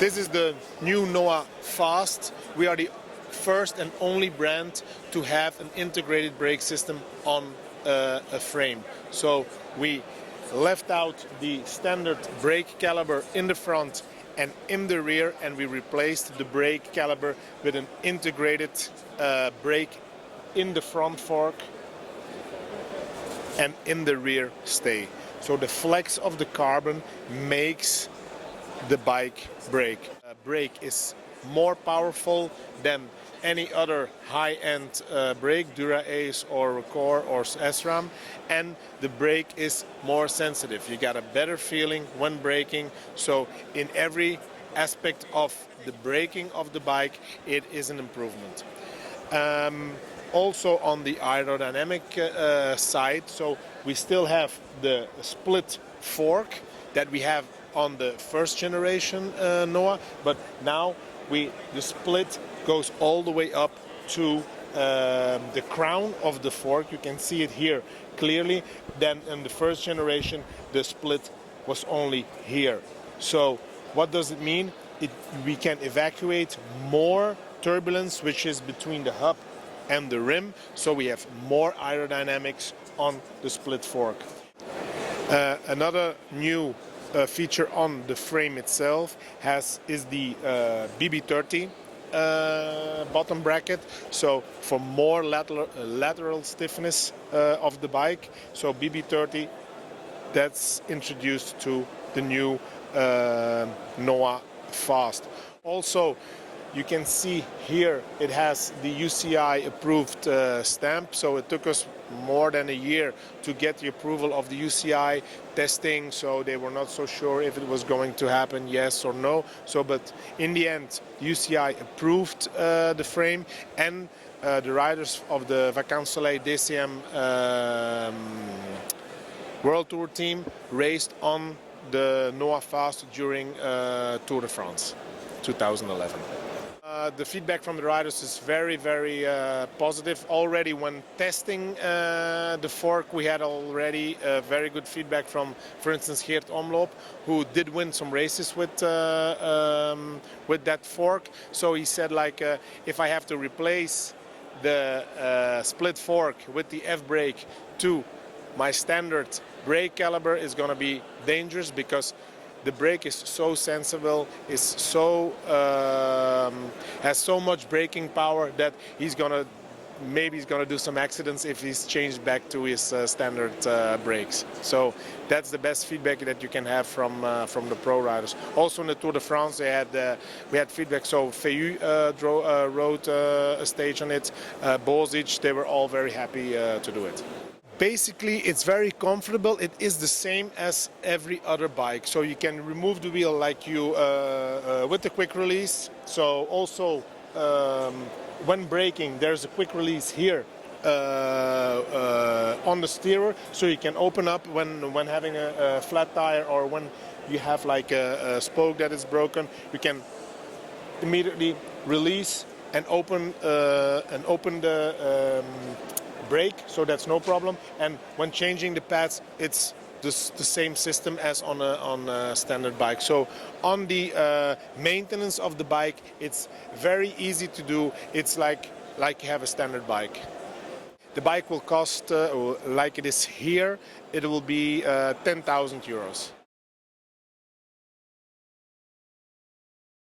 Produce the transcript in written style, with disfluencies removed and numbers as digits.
This is the new Noah FAST. We are the first and only brand to have an integrated brake system on a frame. So we left out the standard brake caliber in the front and in the rear, and we replaced the brake caliber with an integrated brake in the front fork and in the rear stay. So the flex of the carbon makes the bike brake. Brake is more powerful than any other high-end brake, Dura-Ace or Core or SRAM, and the brake is more sensitive. You got a better feeling when braking, so in every aspect of the braking of the bike it is an improvement. Also on the aerodynamic side, so we still have the split fork that we have on the first generation Noah, but now the split goes all the way up to the crown of the fork. You can see it here clearly. Then in the first generation the split was only here. So what does it mean? We can evacuate more turbulence, which is between the hub and the rim, so we have more aerodynamics on the split fork. Another new feature on the frame itself is the BB30 bottom bracket, so for more lateral stiffness of the bike. So BB30, that's introduced to the new Noah FAST. Also, you can see here it has the UCI approved stamp, so it took us more than a year to get the approval of the UCI testing, so they were not so sure if it was going to happen, yes or no. So, but in the end, UCI approved the frame, and the riders of the Vacances Soleil DCM World Tour team raced on the Noah FAST during Tour de France 2011. The feedback from the riders is very, very positive. Already when testing the fork, we had already very good feedback from, for instance, Geert Omloop, who did win some races with that fork. So he said, like, if I have to replace the split fork with the F-brake to my standard brake caliber, is going to be dangerous, because the brake is so sensible, has so much braking power that maybe he's gonna do some accidents if he's changed back to his standard brakes. So that's the best feedback that you can have from the pro riders. Also in the Tour de France, we had feedback. So Feu rode a stage on it, Bozic, they were all very happy to do it. Basically, it's very comfortable. It is the same as every other bike. So you can remove the wheel like you with the quick release. So also when braking, there's a quick release here on the steerer. So you can open up when having a flat tire, or when you have like a spoke that is broken. You can immediately release and open the brake, so that's no problem. And when changing the pads, it's the same system as on a standard bike. So on the maintenance of the bike, it's very easy to do. It's like you have a standard bike. The bike will cost, like it is here, it will be 10,000 euros.